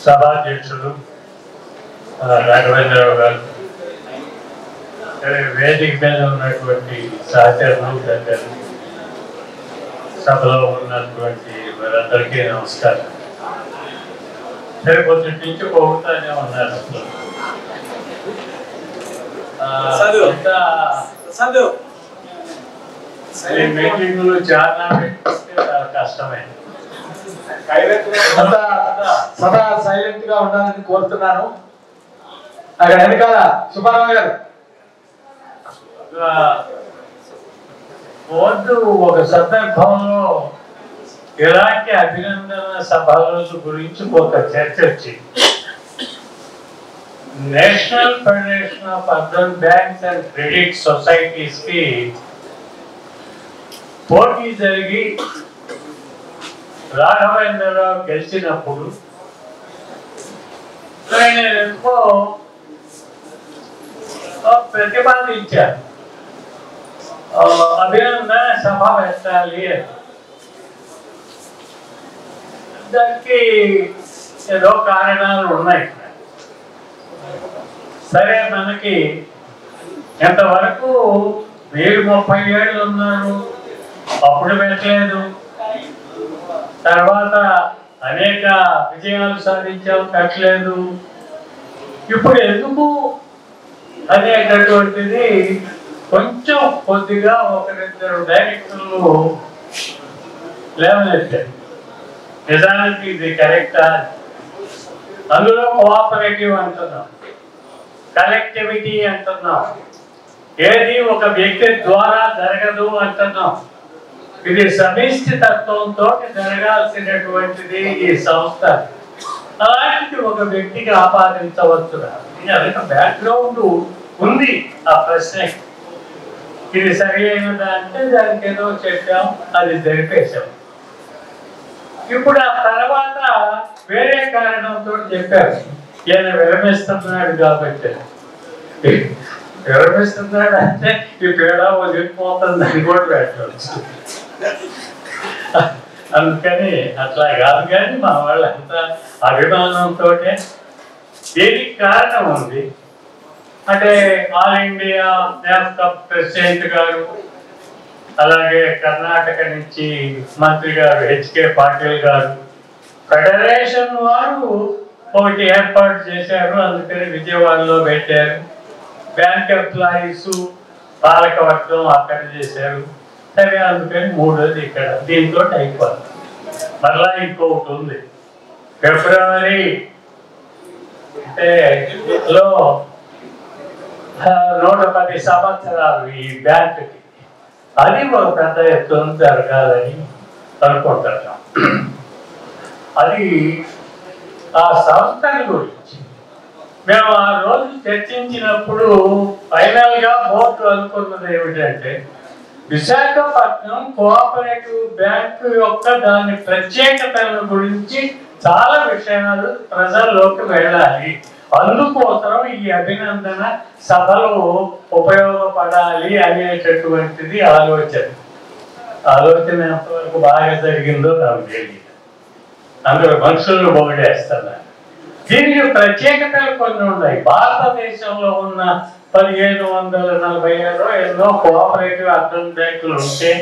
సభాధ్యక్షుడు రాఘవేంద్రరావు గారు, వేదిక మీద ఉన్నటువంటి సహచరులు పెద్దలు, సభలో ఉన్నటువంటి వారందరికీ నమస్కారం. సరే, కొంచెం నుంచి పోతానే ఉన్నారు. మీటింగ్లు చాలా చాలా కష్టమే. సభ సైలెంట్ గా ఉండాలని కోరుతున్నాను. అక్కడ వెనకాల సుబ్బారావు గారు వద్దు. ఒక సందర్భంలో ఇలాంటి అభినందన సభల గురించి ఒక చర్చ వచ్చింది. National federation of urban banks and credit societies కి పోటీ జరిగి రాఘవేంద్రరావు గెలిచినప్పుడు ఆయన ఎంతో ప్రతిపాదించారు, అభినందన సభ పెట్టాలి అని. దానికి ఏదో కారణాలు ఉన్నాయి. సరే, మనకి ఎంతవరకు మీరు 30 ఏళ్ళు ఉన్నారు, అప్పుడు పెట్టలేదు. తర్వాత అనేక విజయాలు సాధించాం, పెట్టలేదు. ఇప్పుడు ఎందుకు అనేటటువంటిది కొంచెం కొద్దిగా 1-2 డైరెక్టర్లు లేవనెత్తారు. నిజానికి ఇది కరెక్టా? అందులో కోఆపరేటివ్ అంటున్నాం, కలెక్టివిటీ అంటున్నాం, ఏది ఒక వ్యక్తి ద్వారా జరగదు అంటున్నాం. ఇది సమిష్టి తత్వంతో జరగాల్సినటువంటిది ఈ సంస్థ. అలాంటి ఒక వ్యక్తికి ఆపాదించవచ్చురా? బ్యాక్గ్రౌండ్ ఉంది ఆ ప్రశ్న. ఇది సరి అయినదా అంటే దానికి ఏదో చెప్పాం, అది జరిపేశాం. ఇప్పుడు ఆ తర్వాత వేరే కారణంతో చెప్పారు, ఈయన విరమిస్తున్నాడు కాబట్టి. విరమిస్తున్నాడు అంటే ఈ పేడ వదిలిపోతుంది అని కూడా పెట్టవచ్చు. అందుకని అట్లా కాదు. కానీ మా వాళ్ళంతా అభిమానంతో దీనికి కారణం ఉంది. అంటే ఆల్ ఇండియా నేషనల్ ప్రెసిడెంట్ గారు, అలాగే కర్ణాటక నుంచి మంత్రి గారు హెచ్కే పాటిల్ గారు, ఫెడరేషన్ వారు ఒకటి ఏర్పాటు చేశారు. అందుకని విజయవాడలో పెట్టారు. బ్యాంక్ ఎంప్లాయీస్ పాలకవర్గం అక్కడ చేశారు. సరే, అందుకని 3వది ఇక్కడ. దీంతో అయిపోతుంది. మరలా ఇంకొకటి ఉంది. ఫిబ్రవరి లో 110 సంవత్సరాలు ఈ బ్యాంకుకి. అది ఒక పెద్ద ఎత్తున జరగాలని అనుకుంటున్నాం. అది ఆ సంస్థల గురించి మేము ఆ రోజు చర్చించినప్పుడు ఫైనల్ గా బోర్డు అనుకున్నది ఏమిటంటే, విశాఖపట్నం కోఆపరేటివ్ బ్యాంకు యొక్క దాని ప్రత్యేకతల గురించి చాలా విషయాలు ప్రజల్లోకి వెళ్ళాలి. అందుకోసం ఈ అభినందన సభలు ఉపయోగపడాలి అనేటటువంటిది ఆలోచన. ఎంతవరకు బాగా జరిగిందో నాకు తెలియదు. అందరూ మనుషులను పొగిడేస్తున్నారు. దీనికి ప్రత్యేకతలు కొన్ని ఉన్నాయి. భారతదేశంలో ఉన్న 1547 ఎన్నో కోఆపరేటివ్ అర్బన్ బ్యాంకులు ఉంటే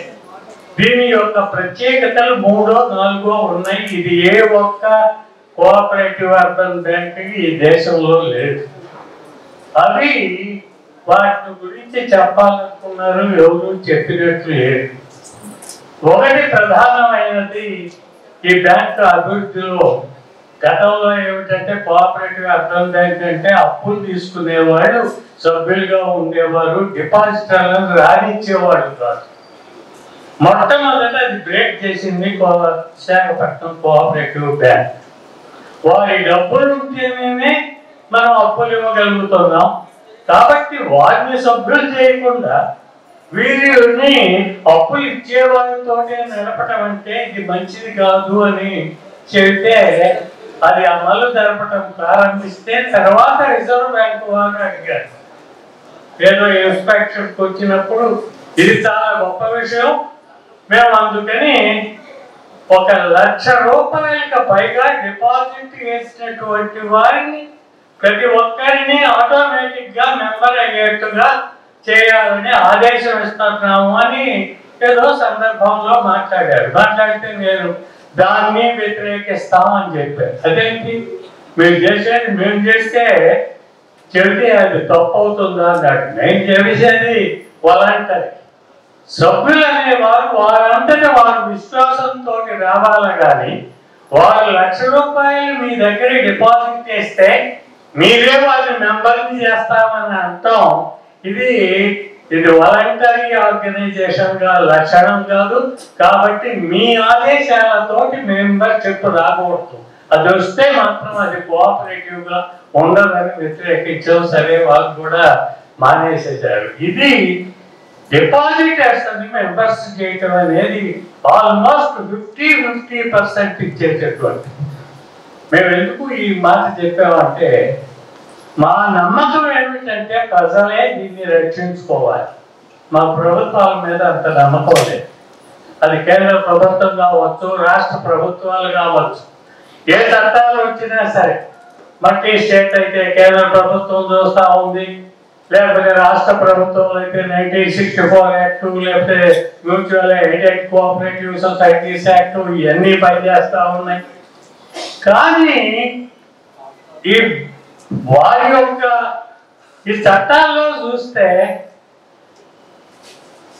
దీని యొక్క ప్రత్యేకతలు 3-4 ఉన్నాయి. ఇది ఏ ఒక్క కోఆపరేటివ్ అర్బన్ బ్యాంక్ ఈ దేశంలో లేదు. అవి వాటి గురించి చెప్పాలనుకున్నారు, ఎవరు చెప్పినట్లు లేదు. ఒకటి ప్రధానమైనది, ఈ బ్యాంకు అభివృద్ధిలో గతంలో ఏమిటంటే కోఆపరేటివ్ అర్బన్ బ్యాంక్ అంటే అప్పులు తీసుకునేవాళ్ళు సభ్యులుగా ఉండేవారు, డిపాజిటర్లను రాణించేవాళ్ళు కాదు. మొట్టమొదట అది బ్రేక్ చేసింది విశాఖపట్నం కోఆపరేటివ్ బ్యాంక్. వారి డబ్బులు ఉంటేనే మనం అప్పులు ఇవ్వగలుగుతున్నాం. కాబట్టి వారిని సభ్యులు చేయకుండా వీరిని అప్పులు ఇచ్చేవారితోనే నడపటం అంటే ఇది మంచిది కాదు అని చెబితే అది అమలు జరపడం ప్రారంభిస్తే తర్వాత రిజర్వ్ బ్యాంక్ వారు అడిగారు. ఏదో ఇన్స్పెక్షన్కి వచ్చినప్పుడు ఇది చాలా గొప్ప విషయం, మేము అందుకని 1,00,000 పైగా డిపాజిట్ చేసినటువంటి వారిని ప్రతి ఒక్కరిని ఆటోమేటిక్గా మెంబర్ అయ్యేట్టుగా చేయాలని ఆదేశం ఇస్తున్నాము అని ఏదో సందర్భంలో మాట్లాడితే నేను దాన్ని వ్యతిరేకిస్తామని చెప్పాను. అదేంటి మీరు చేసేది మేము చేస్తే చెబితే అది తప్పు అవుతుందా అన్నాడు. నేను చేసేది వాలంటరీ. సభ్యులు అనేవారు వారంతటి వారు విశ్వాసంతో రావాలి కానీ వారు ₹1,00,000 మీ దగ్గర డిపాజిట్ చేస్తే మీరే వారిని మెంబర్ని చేస్తామని అంటాం. ఇది వాలంటరీ ఆర్గనైజేషన్ గా లక్షణం కాదు. కాబట్టి మీ ఆదేశాలతోటి మెంబర్షిప్ రాకూడదు. అది వస్తే మాత్రం అది కోఆపరేటివ్ గా ఉండదని వ్యతిరేకించాం. సరే వాళ్ళు కూడా మానేసేశారు. ఇది డిపాజిటర్స్ అని మెంబర్స్ చేయటం అనేది ఆల్మోస్ట్ 50% ఇచ్చేటటువంటి. మేము ఎందుకు ఈ మాట చెప్పామంటే మా నమ్మకం ఏమిటంటే ప్రజలే దీన్ని రక్షించుకోవాలి. మా ప్రభుత్వాల మీద అంత నమ్మకం లేదు. అది కేంద్ర ప్రభుత్వం కావచ్చు, రాష్ట్ర ప్రభుత్వాలు కావచ్చు, ఏ చట్టాలు వచ్చినా సరే మట్టి స్టేట్ అయితే కేంద్ర ప్రభుత్వం చూస్తూ ఉంది, లేకపోతే రాష్ట్ర ప్రభుత్వంలో అయితే 1964 యాక్ట్, లేకపోతే mutual aided cooperative societies act ఇవన్నీ పనిచేస్తూ ఉన్నాయి. కానీ ఈ వారి యొక్క ఈ చట్టాల్లో చూస్తే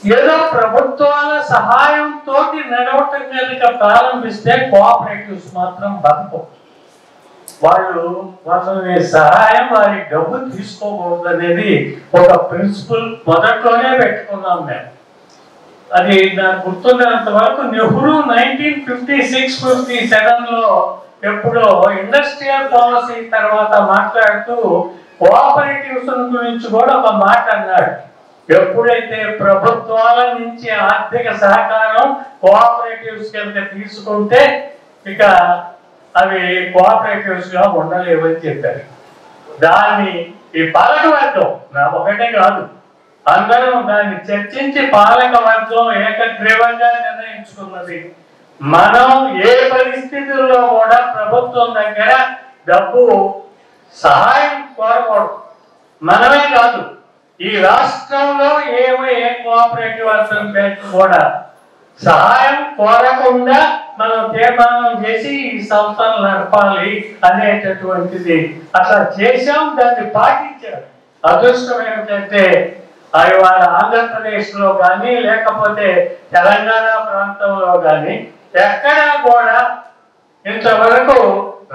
ఏదో ప్రభుత్వాల సహాయంతో నడవటం కనుక ప్రారంభిస్తే కోఆపరేటివ్స్ మాత్రం బతకవు. వాళ్ళని సహాయం వారి డబ్బు తీసుకోకూడదు అనేది ఒక ప్రిన్సిపల్ మొదట్లోనే పెట్టుకున్నాం మేము. అది నాకు గుర్తున్నంత వరకు నెహ్రూ 1956-57లో ఎప్పుడో ఇండస్ట్రియల్ పాలసీ తర్వాత మాట్లాడుతూ కోఆపరేటివ్స్ గురించి కూడా ఒక మాట అన్నాడు. ఎప్పుడైతే ప్రభుత్వాల నుంచి ఆర్థిక సహకారం కోఆపరేటివ్స్ కనుక తీసుకుంటే ఇక అవి కోఆపరేటివ్స్ గా ఉండలేవని చెప్పారు. దాన్ని ఈ పాలకవర్గం నా ఒకటే కాదు, అందరం దాన్ని చర్చించి పాలకవర్గం ఏకగ్రీవంగా నిర్ణయించుకున్నది. మనం ఏ పరిస్థితుల్లో కూడా ప్రభుత్వం దగ్గర డబ్బు సహాయం కోరకూడదు. మనమే కాదు, ఈ రాష్ట్రంలో ఏ కోఆపరేటివ్ అసలు బ్యాంక్ కూడా సహాయం కోరకుండా మనం తీర్మానం చేసి ఈ సంస్థను నడపాలి అనేటటువంటిది అట్లా చేశాం. దాన్ని పాటించారు. అదృష్టం ఏమిటంటే ఇవాళ ఆంధ్రప్రదేశ్లో కానీ లేకపోతే తెలంగాణ ప్రాంతంలో కానీ ఎక్కడా కూడా ఇంతవరకు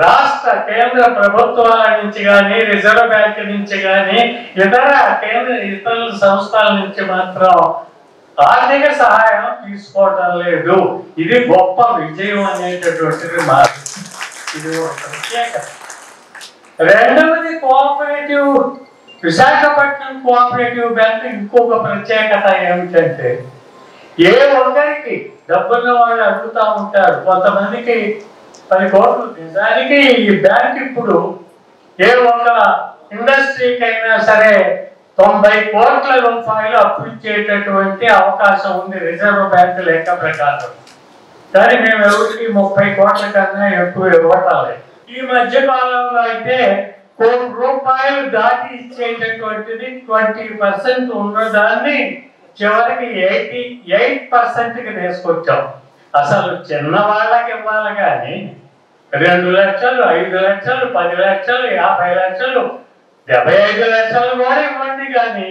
రాష్ట్ర కేంద్ర ప్రభుత్వాల నుంచి కానీ రిజర్వ్ బ్యాంక్ నుంచి కానీ ఇతర సంస్థల నుంచి మాత్రం ఆర్థిక సహాయం తీసుకోవటం లేదు. ఇది గొప్ప విజయం అనేటటువంటిది ఇది ఒక ప్రత్యేకత. రెండవది కోఆపరేటివ్ విశాఖపట్నం కోఆపరేటివ్ బ్యాంక్ ఇంకొక ప్రత్యేకత ఏమిటంటే ఏ ఒక్కరికి డబ్బున్న వాళ్ళు అడుగుతూ ఉంటారు. కొంతమందికి 10 కోట్లు. నిజానికి ఈ బ్యాంక్ ఇప్పుడు ఏ ఒక్క ఇండస్ట్రీకైనా సరే 90 కోట్ల రూపాయలు అప్పు ఇచ్చేటటువంటి అవకాశం ఉంది రిజర్వ్ బ్యాంక్ లెక్క ప్రకారం. కానీ మేము ఎవరికి 30 కోట్ల కన్నా ఎక్కువ ఇవ్వటాలి. ఈ మధ్య కాలంలో అయితే ₹1,00,00,000 దాటి ఇచ్చేటటువంటిది 20% ఉన్నదాన్ని చివరికి 88%కి తీసుకొచ్చాం. అసలు చిన్న వాళ్ళకి ఇవ్వాలి కానీ 2 లక్షలు, 5 లక్షలు, 10 లక్షలు, 50 లక్షలు, 75 లక్షలు కూడా ఇవ్వండి. కానీ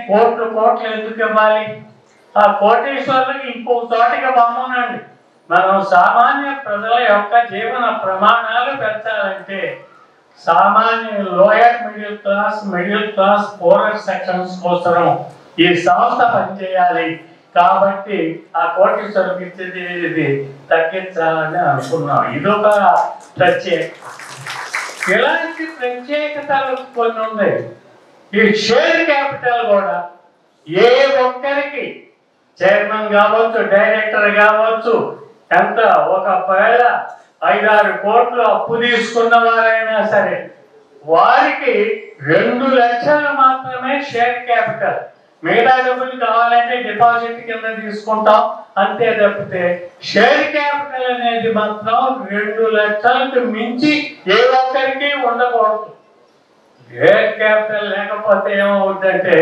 కోట్లు ఎందుకు ఇవ్వాలి? ఆ కోటీశ్వరులకి ఇంకొక చోటికి పంపనండి. మనం సామాన్య ప్రజల యొక్క జీవన ప్రమాణాలు పెంచాలంటే సామాన్య lower middle class poorer sections కోసం ఈ సంస్థ పనిచేయాలి. కాబట్టి ఆ కోటీశ్వరులకు ఇచ్చేది తగ్గించాలని అనుకున్నాం. ఇదొక ప్రత్యేకత. ఇలాంటి ప్రత్యేకతలు కొన్ని ఉన్నాయి. ఈ షేర్ క్యాపిటల్ కూడా ఏ ఒక్కరికి చైర్మన్ కావచ్చు, డైరెక్టర్ కావచ్చు, ఎంత ఒకవేళ 5-6 కోట్లు అప్పు తీసుకున్న వారైనా సరే వారికి 2 లక్షలు మాత్రమే షేర్ క్యాపిటల్. మిగతా డబ్బులు కావాలంటే డిపాజిట్ కింద తీసుకుంటాం అంతే తప్పితే షేర్ క్యాపిటల్ అనేది మాత్రం 2 లక్షలకు మించి ఏ ఒక్కరికి ఉండకూడదు. షేర్ క్యాపిటల్ లేకపోతే ఏమవుతుందంటే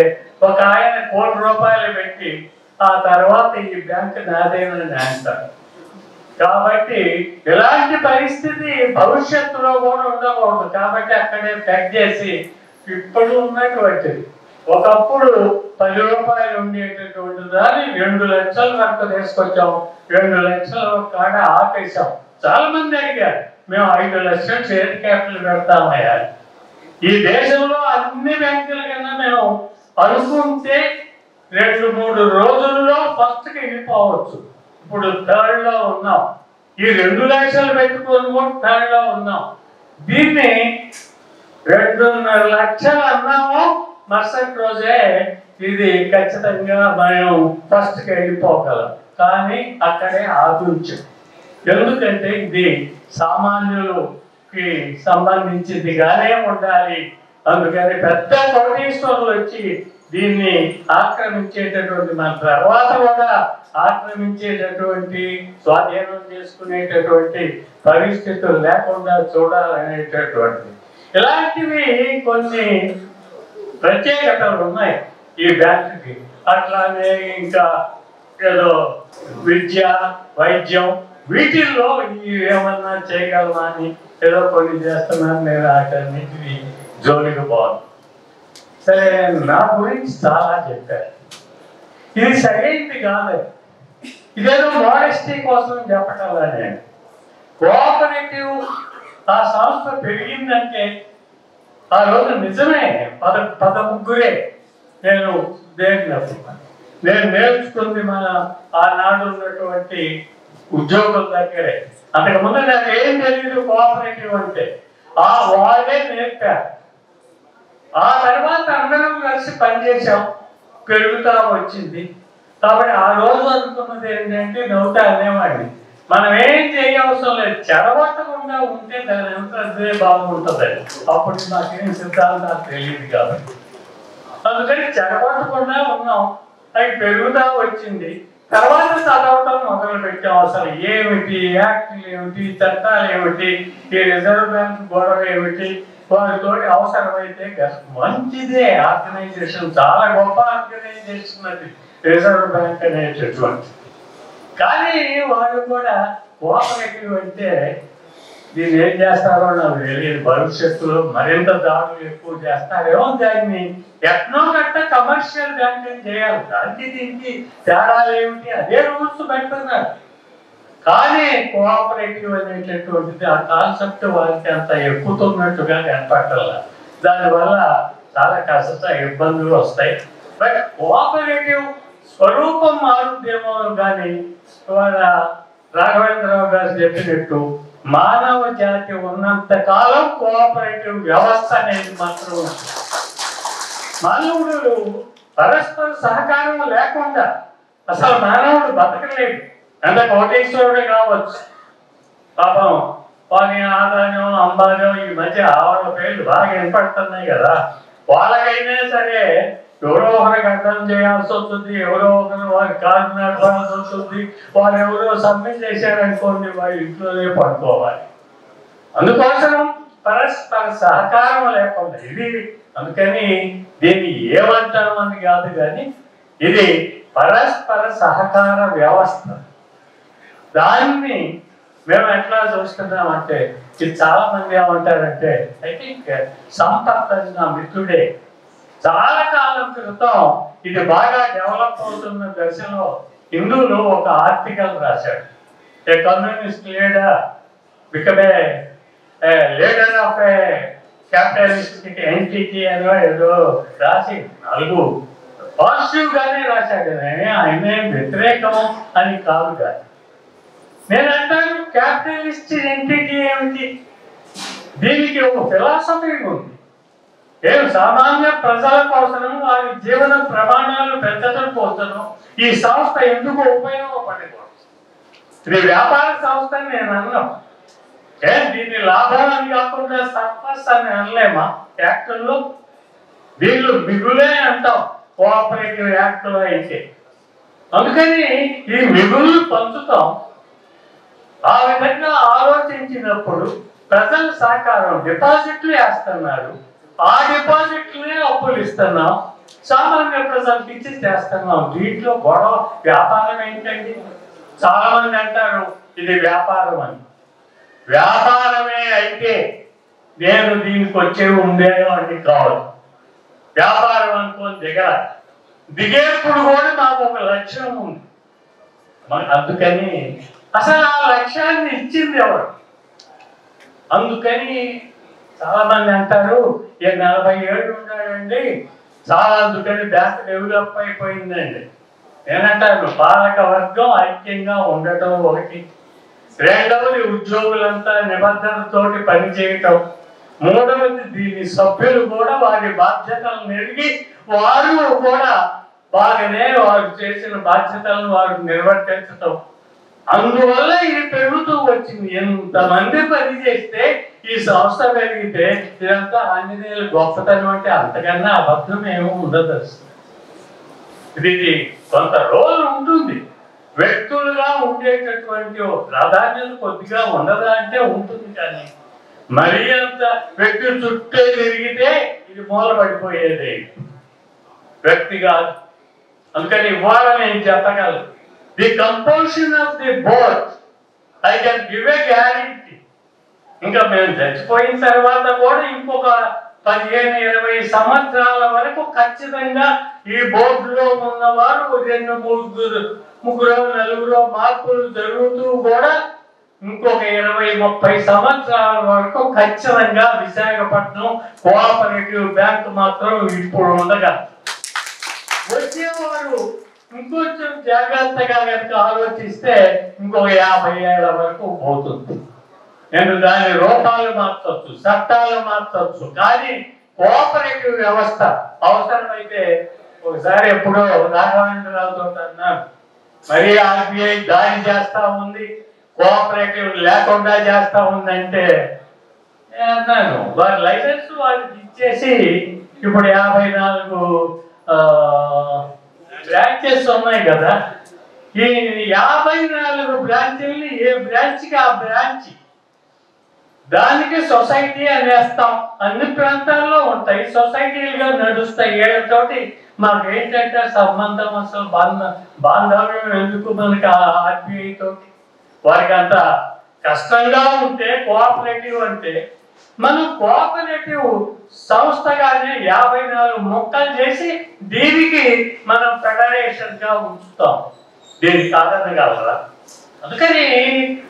ఒక ఆయన ₹1,00,00,000 పెట్టి ఆ తర్వాత ఈ బ్యాంక్ నాదేనని అంటారు. కాబట్టి ఇలాంటి పరిస్థితి భవిష్యత్తులో కూడా ఉండకూడదు. కాబట్టి అక్కడే ప్యాక్ చేసి ఇప్పుడు ఉన్నటువంటిది ఒకప్పుడు ₹10 ఉండేటటువంటి దాన్ని 2 లక్షల వరకు తీసుకొచ్చాం. 2 లక్షల కాడ ఆపేశాం. చాలా మంది అడిగారు, మేము 5 లక్షలు షేర్ క్యాపిటల్ పెడతామయ్యా. ఈ దేశంలో అన్ని బ్యాంకుల కన్నా మేము అనుకుంటే 2-3 రోజుల్లో ఫస్ట్కి వెళ్ళిపోవచ్చు. ఇప్పుడు థర్డ్ లో ఉన్నాం. ఈ 2 లక్షలు పెట్టుకొని కూడా థర్డ్ లో ఉన్నాం. దీన్ని 2.5 లక్షలు అన్నాము, మరుసటి రోజే ఇది ఖచ్చితంగా మనం ఫస్ట్కి వెళ్ళిపోగలం. కానీ అక్కడే ఆపించాం. ఎందుకంటే ఇది సామాన్యులకి సంబంధించిందిగానే ఉండాలి. అందుకని పెద్ద కోటీశ్వరులు వచ్చి దీన్ని ఆక్రమించేటటువంటి, మన తర్వాత కూడా ఆక్రమించేటటువంటి, స్వాధీనం చేసుకునేటటువంటి పరిస్థితులు లేకుండా చూడాలనేటటువంటిది. ఇలాంటివి కొన్ని ప్రత్యేకతలు ఉన్నాయి ఈ బ్యాంకుకి. అట్లానే ఇంకా ఏదో విద్య, వైద్యం వీటిల్లో ఏమన్నా చేయగలమా అని ఏదో కొన్ని చేస్తున్నాను. నేను వాటన్నిటిని జోలికి పోను. సరే, నా గురించి చాలా చెప్పారు. ఇది సరైనది కాదు. ఇదేదో మోడెస్టీ కోసం చెప్పగల నేను. కోఆపరేటివ్ ఆ సంస్థ పెరిగిందంటే ఆ రోజు నిజమే 13 నేను నేను నేర్చుకుంది మన ఆనాడు ఉన్నటువంటి ఉద్యోగుల దగ్గరే. అంతకుముందు నాకు ఏం తెలియదు కోఆపరేటివ్ అంటే. వాళ్ళే నేర్పారు. ఆ తర్వాత అందరం కలిసి పనిచేసాం, పెరుగుతా వచ్చింది. కాబట్టి ఆ రోజు అనుకున్నది ఏంటంటే, నవ్వుతా అనేవాడిని, మనం ఏం చేయవసరం లేదు, చెడగొట్టకుండా ఉంటే దాని ఎంత అదే బాగుంటుంది. అప్పుడు నాకేం సిద్ధాంతాలు తెలియదు కాబట్టి అందుకని చెడగొట్టకుండా ఉన్నాం. అవి పెరుగుతా వచ్చింది. తర్వాత చదవటం మొదలు పెట్టాం. అసలు ఏమిటి యాక్ట్లు ఏమిటి, చట్టాలు ఏమిటి, ఈ రిజర్వ్ బ్యాంక్ గొడవ ఏమిటి, వారితో అవసరమైతే మంచిదే ఆర్గనైజేషన్, చాలా గొప్ప ఆర్గనైజేషన్ అది రిజర్వ్ బ్యాంక్ అనేటటువంటి. కానీ వాళ్ళు కూడా కోఆపరేటివ్ అంటే దీన్ని ఏం చేస్తారో నాకు తెలియదు. భవిష్యత్తులో మరింత దాడులు ఎక్కువ చేస్తారేమో. దాన్ని ఎట్నో గట్ట కమర్షియల్ బ్యాంకింగ్ చేయాలి. దానికి దీనికి తేడాలు ఏమిటి, అదే రూల్స్ పెడుతున్నారు. కానీ కోఆపరేటివ్ అనేటటువంటిది ఆ కాన్సెప్ట్ వాళ్ళకి అంత ఎక్కుతున్నట్టుగా కనపడాల. దానివల్ల చాలా కష్ట ఇబ్బందులు వస్తాయి. బట్ కోఆపరేటివ్ స్వరూపం మారుద్దేమో కానీ వాళ్ళ రాఘవేంద్రరావు గారు చెప్పినట్టు మానవ జాతి ఉన్నంత కాలం కోఆపరేటివ్ వ్యవస్థ అనేది మాత్రం మానవుడు పరస్పర సహకారం లేకుండా అసలు మానవుడు బతకలేడు. ఎంత కోటేశ్వరుడే కావచ్చు. పాపం వాని ఆదాయం, అంబాజం ఈ మధ్య ఆవిడ పేర్లు బాగా వినపడుతున్నాయి కదా. వాళ్ళకైనా సరే ఎవరో ఒకరికి అర్థం చేయాల్సి వస్తుంది, ఎవరో ఒకరు వారి కారు నడపాల్సి వస్తుంది. వాళ్ళు ఎవరో సబ్మిట్ చేశారనుకోండి, వాళ్ళ ఇంట్లోనే పడుకోవాలి. అందుకోసం పరస్పర సహకారం లేకుండా ఇది. అందుకని దీన్ని ఏమంటామని కాదు కానీ ఇది పరస్పర సహకార వ్యవస్థ. దాన్ని మేము ఎట్లా చూస్తున్నామంటే, ఇది చాలా మంది ఏమంటారంటే, ఐ థింక్ సంపత్ అని నా మిత్రుడే చాలా కాలం క్రితం ఇది బాగా డెవలప్ అవుతున్న దశలో హిందూలో ఒక ఆర్టికల్ రాశాడు. A communist leader become a leader of a capitalistic entity అనో ఏదో రాసి 4 పాజిటివ్ గానే రాశాడు. ఆయన వ్యతిరేకం అని కాదు కాదు. నేను అంటాను, క్యాపిటలిస్ట్ ఎంటిటీ ఏమిటి? దీనికి ఒక ఫిలాసఫీ ఉంది. సామాన్య ప్రజల కోసం, వారి జీవన ప్రమాణాలు పెంచడం కోసము ఈ సంస్థ ఎందుకు ఉపయోగపడకూడదు. ఇది వ్యాపార సంస్థ అని నేను అన్నాను. దీన్ని లాభాలని కాకుండా సర్ప్లస్ అని అనలేమా? యాక్టర్లో వీళ్ళు మిగులే అంటాం. కోఆపరేటివ్ యాక్ట్లో అయితే. అందుకని ఈ మిగులు పంచుతాం. ఆ విధంగా ఆలోచించినప్పుడు ప్రజల సహకారం, డిపాజిట్లు వేస్తున్నారు, ఆ డిపాజిట్లనే అప్పులు ఇస్తున్నాం, సామాన్య ప్రజలకు ఇచ్చి చేస్తున్నాం. దీంట్లో గొడవ వ్యాపారం ఏంటండి? చాలా మంది అంటారు ఇది వ్యాపారం అని. వ్యాపారమే అయితే నేను దీనికి వచ్చే ఉండేవాడిని కావాలి. వ్యాపారం అనుకోని దిగేప్పుడు కూడా నాకు ఒక లక్ష్యం ఉంది. అందుకని అసలు ఆ లక్ష్యాన్ని ఇచ్చింది ఎవరు? అందుకని చాలా మంది అంటారు 40 ఏళ్ళు ఉన్నాడండి చాలా, అందుకని బ్యాంక్ డెవలప్ అయిపోయిందండి. నేనంటాను పాలక వర్గం ఐక్యంగా ఉండటం ఒకటి, రెండవది ఉద్యోగులంతా నిబంధనలతోటి పనిచేయటం, మూడవది దీని సభ్యులు కూడా వారి బాధ్యతలను ఎరిగి వారు కూడా బాగానే వారు చేసిన బాధ్యతలను వారు నిర్వర్తించటం. అందువల్ల ఇది పెరుగుతూ వచ్చింది. ఎంతమంది పని చేస్తే ఈ సంస్థ పెరిగితే ఇదంతా ఆంజనేయులు గొప్పతనం అంటే అంతకన్నా అబద్ధం ఏమో ఉండదు. ఇది కొంత రోల్ ఉంటుంది, వ్యక్తులుగా ఉండేటటువంటి ప్రాధాన్యత కొద్దిగా ఉండదా అంటే ఉంటుంది. కానీ మరీ అంత వ్యక్తి చుట్టే తిరిగితే ఇది మూలపడిపోయేది, వ్యక్తి కాదు. అందుకని ఇవాళ నేను చెప్పగలను, the composition of the board I can give a guarantee. ఇంకా మేము చచ్చిపోయిన తర్వాత కూడా ఇంకొక 15-20 సంవత్సరాల వరకు ఖచ్చితంగా ఈ బోర్డులో ఉన్నవారు 2-3 మార్పులు జరుగుతూ కూడా ఇంకొక 20-30 సంవత్సరాల వరకు ఖచ్చితంగా విశాఖపట్నం కోఆపరేటివ్ బ్యాంక్ మాత్రం ఇప్పుడు ఉండగా, వచ్చేవారు ఇంకొంచెం జాగ్రత్తగా కనుక ఆలోచిస్తే ఇంకొక 50 ఏళ్ల వరకు పోతుంది. నేను దాని రూపాలు మార్చవచ్చు, చట్టాలు మార్చవచ్చు, కానీ కోఆపరేటివ్ వ్యవస్థ అవసరమైతే ఒకసారి ఎప్పుడో రాఘవేంద్రరావుతో అన్నాను, మరీ ఆర్బీఐ దాడి చేస్తా ఉంది, కోఆపరేటివ్ లేకుండా చేస్తా ఉందంటే అన్నాను వారి లైసెన్స్ వారికి ఇచ్చేసి ఇప్పుడు 54 బ్రాంచెస్ ఉన్నాయి కదా, ఈ 54 బ్రాంచీల్ని ఏ బ్రాంచ్కి ఆ బ్రాంచ్ దానికి సొసైటీ అనేస్తాం. అన్ని ప్రాంతాల్లో ఉంటాయి, సొసైటీలుగా నడుస్తాయి. ఏళ్ళతోటి మాకు ఏంటంటే సంబంధం అసలు బాంధవ్యం ఎందుకు మనకి ఆర్బీఐ తోటి? వారికి అంత కష్టంగా ఉంటే కోఆపరేటివ్ అంటే మనం కోఆపరేటివ్ సంస్థగానే 54 ముక్కలు చేసి దీనికి మనం ఫెడరేషన్ గా ఉంచుతాం. దీనికి కాదనగలరా? అందుకని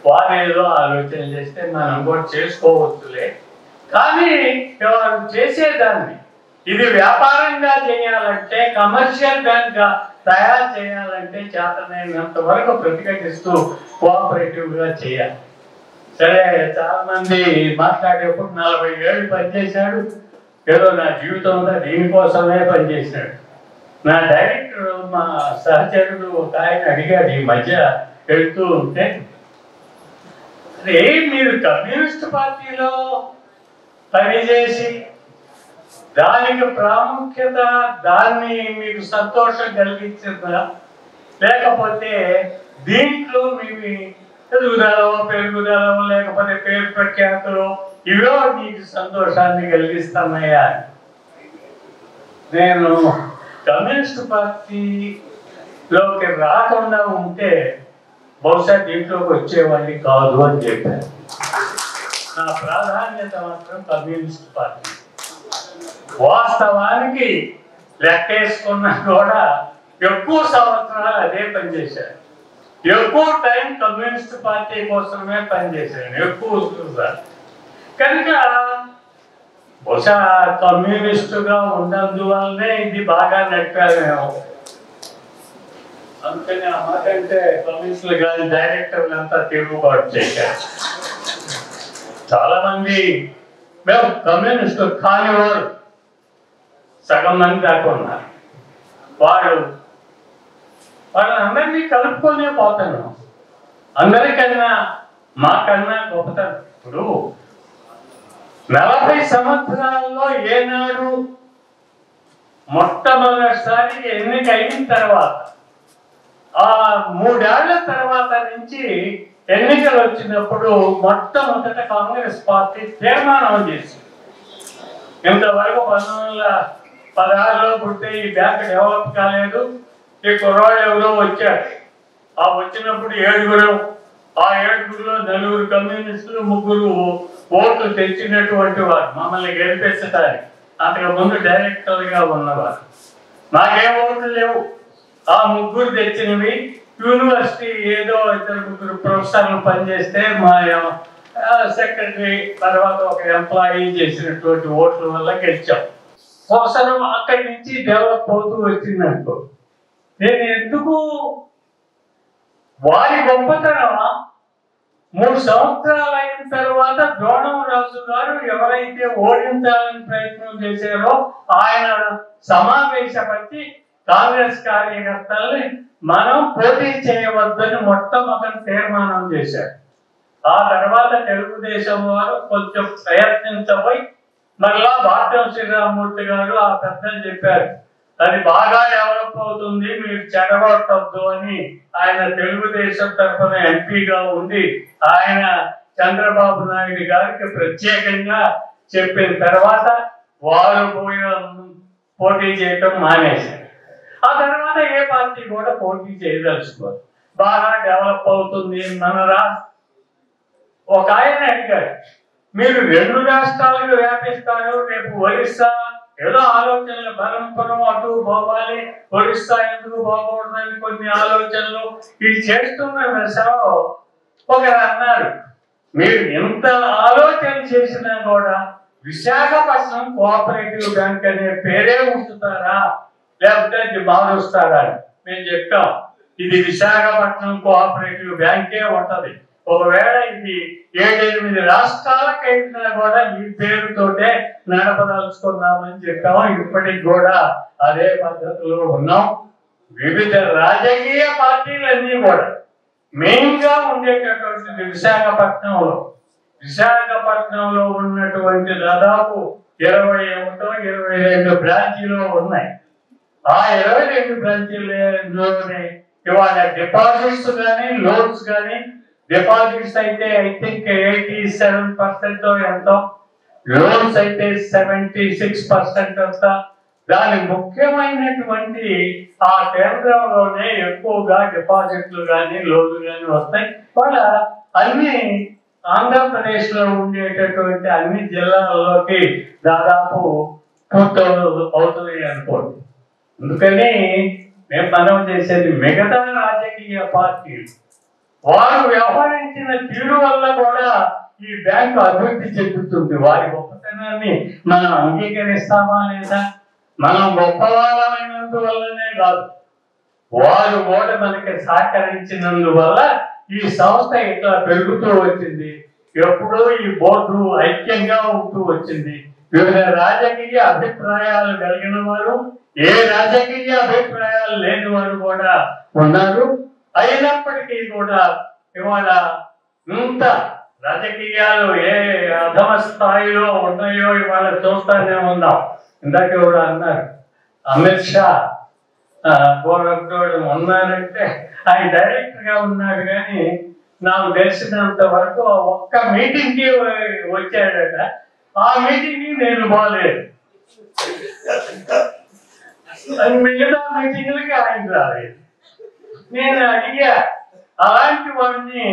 వారు ఏదో ఆలోచన చేస్తే మనం కూడా చేసుకోవచ్చులే, కానీ వారు చేసేదాన్ని ఇది వ్యాపారంగా చేయాలంటే, కమర్షియల్ బ్యాంక్ గా తయారు చేయాలంటే చేతనైనంత వరకు ప్రతిఘటిస్తూ కోఆపరేటివ్ గా చేయాలి. సరే, చాలా మంది మాట్లాడేప్పుడు 40 ఏళ్ళు పనిచేశాడు, ఏదో నా జీవితంలో దీనికోసమే పనిచేశాడు. నా డైరెక్టర్ మా సహచరుడు ఒక ఆయన అడిగాడు ఈ మధ్య వెళ్తూ ఉంటే, మీరు కమ్యూనిస్ట్ పార్టీలో పనిచేసి దానికి ప్రాముఖ్యత, దాన్ని మీకు సంతోషం కలిగించిందా, లేకపోతే దీంట్లో మీ ఎదుగుదలో పెరుగుదలో లేకపోతే పేరు ప్రఖ్యాతులు ఇవో నీకు సంతోషాన్ని కలిగిస్తున్నాయా? నేను కమ్యూనిస్ట్ పార్టీలోకి రాకుండా ఉంటే బహుశా దీంట్లోకి వచ్చేవాడిని కాదు అని చెప్పాను. నా ప్రాధాన్యత మాత్రం కమ్యూనిస్ట్ పార్టీ. వాస్తవానికి లెక్కేసుకున్నా కూడా ఎక్కువ సంవత్సరాలు అదే పనిచేశాను, ఎక్కువ టైం కమ్యూనిస్ట్ పార్టీ కోసమే పనిచేశాను, ఎక్కువ కనుక బహుశా కమ్యూనిస్టుగా ఉన్నందువల్లనే ఇది బాగా నడిపామేమో. అందుకని ఆ మాట అంటే కమ్యూనిస్టులు కానీ డైరెక్టర్లు అంతా తిరుగుబాటు చేశారు. చాలా మంది మేము కమ్యూనిస్టు కాని వారు సగం మంది దాకా ఉన్నారు. వాళ్ళందరినీ కలుపుకొనే పోతాను. అందరికన్నా మాకన్నా గొప్పతనం. ఇప్పుడు 40 సంవత్సరాల్లో ఏనాడు మొట్టమొదటిసారి ఎన్నికైన తర్వాత ఆ 3 ఏళ్ల తర్వాత నుంచి ఎన్నికలు వచ్చినప్పుడు మొట్టమొదట కాంగ్రెస్ పార్టీ తీర్మానం చేసింది. ఇంతవరకు 1916లో పుట్టే ఈ బ్యాంక్ డెవలప్ కాలేదు. ఈ కుర్రాళ్ళు ఎవరో వచ్చారు. ఆ వచ్చినప్పుడు 7 ఆ 7లో 4 కమ్యూనిస్టులు 3 ఓట్లు తెచ్చినటువంటి వారు మమ్మల్ని గెలిపించడానికి. అంతకు ముందు డైరెక్టర్గా ఉన్నవారు. నాకేం ఓట్లు లేవు. ఆ 3 తెచ్చినవి యూనివర్సిటీ ఏదో 2-3 ప్రొఫెసర్లు పనిచేస్తే మా సెక్రటరీ తర్వాత ఒక ఎంప్లాయీ చేసినటువంటి ఓట్ల వల్ల గెలిచాం. అవసరం అక్కడి నుంచి డెవలప్ అవుతూ వచ్చింది అనుకో. నేను ఎందుకు వారి గొప్పతనం 3 సంవత్సరాలు అయిన తర్వాత ద్రోణంరాజు గారు ఎవరైతే ఓడించాలని ప్రయత్నం చేశారో ఆయన సమావేశపరిచి కాంగ్రెస్ కార్యకర్తల్ని మనం పోటీ చేయవద్దని మొట్టమొదటి తీర్మానం చేశారు. ఆ తర్వాత తెలుగుదేశం వారు కొంచెం ప్రయత్నించబోయి మళ్ళా భారతం శ్రీరామమూర్తి గారు ఆ పెద్దలు చెప్పారు, అది బాగా డెవలప్ అవుతుంది, మీరు చెడగొట్టద్దు అని. ఆయన తెలుగుదేశం తరఫున ఎంపీగా ఉండి ఆయన చంద్రబాబు నాయుడు గారికి ప్రత్యేకంగా చెప్పిన తర్వాత వారు పోటీ చేయటం మానేశారు. ఆ తర్వాత ఏ పార్టీ కూడా పోటీ చేయదలుచుకోరు. బాగా డెవలప్ అవుతుంది మన రాష్ట్రం. ఒక ఆయన అడిగారు, మీరు 2 రాష్ట్రాలకు వ్యాపిస్తారు, రేపు ఒరిస్సా ఏదో ఆలోచనలు బలంపురం అటు పోవాలి, ఒరిస్సా ఎందుకు పోకూడదని కొన్ని ఆలోచనలు ఇది చేస్తున్న దశలో ఒకరు అన్నారు, మీరు ఎంత ఆలోచన చేసినా కూడా విశాఖపట్నం కోఆపరేటివ్ బ్యాంక్ అనే పేరే ఉంచుతారా లేకపోతే అది మారుస్తారా అని. మేము చెప్పాం, ఇది విశాఖపట్నం కోఆపరేటివ్ బ్యాంకే ఉంటది. ఒకవేళ ఇది 7-8 రాష్ట్రాలకైనా కూడా ఈ పేరుతోటే నడపదలుచుకున్నామని చెప్పాము. ఇప్పటికి కూడా అదే పద్ధతిలో ఉన్నాం. వివిధ రాజకీయ పార్టీలన్నీ కూడా మెయిన్ గా ఉండేటటువంటి విశాఖపట్నంలో ఉన్నటువంటి దాదాపు 21-22 బ్రాంచీలు ఉన్నాయి. ఆ 22 బ్రాంచీలలోనే ఇవాళ డిపాజిట్స్ కానీ లోన్స్ కానీ, డిపాజిట్స్ అయితే ఐ థింక్ 87% ఎంతో, లోన్స్ అయితే 76% అంతా. దాని ముఖ్యమైనటువంటి ఆ కేంద్రంలోనే ఎక్కువగా డిపాజిట్లు కానీ లోన్లు కానీ వస్తాయి. వాళ్ళ అన్ని ఆంధ్రప్రదేశ్ లో ఉండేటటువంటి అన్ని జిల్లాల్లోకి దాదాపు అవుతుంది అనుకోండి. అందుకని మేము మనం చేసేది మిగతా రాజకీయ పార్టీలు వారు వ్యవహరించిన తీరు వల్ల కూడా ఈ బ్యాంకు అభివృద్ధి చెందుతుంది. వారి గొప్పతనాన్ని మనం అంగీకరిస్తామా లేదా? మనం గొప్పవాళ్ళమైనందువల్లనే కాదు, వారు కూడా మనకి సహకరించినందువల్ల ఈ సంస్థ ఇట్లా పెరుగుతూ వచ్చింది. ఎప్పుడూ ఈ బోర్డు ఐక్యంగా ఉంటూ వచ్చింది. వివిధ రాజకీయ అభిప్రాయాలు కలిగిన వారు, ఏ రాజకీయ అభిప్రాయాలు లేని వారు కూడా ఉన్నారు. అయినప్పటికీ కూడా ఇవాళ ఇంత రాజకీయాలు ఏ అధమ స్థాయిలో ఉన్నాయో ఇవాళ చూస్తానే ఉన్నాం. ఇందాక కూడా అన్నారు, అమిత్ షా గోరఖోడు ఉన్నారంటే ఆయన డైరెక్టర్ గా ఉన్నాడు, కానీ నాకు తెలిసినంత వరకు ఒక్క మీటింగ్ కి వచ్చాడట. ఆ మీటింగ్ కి నేను పోలేదు, మిగతా మీటింగ్లకి ఆయన రాలేదు. నేను అడిగా, అలాంటి వాడిని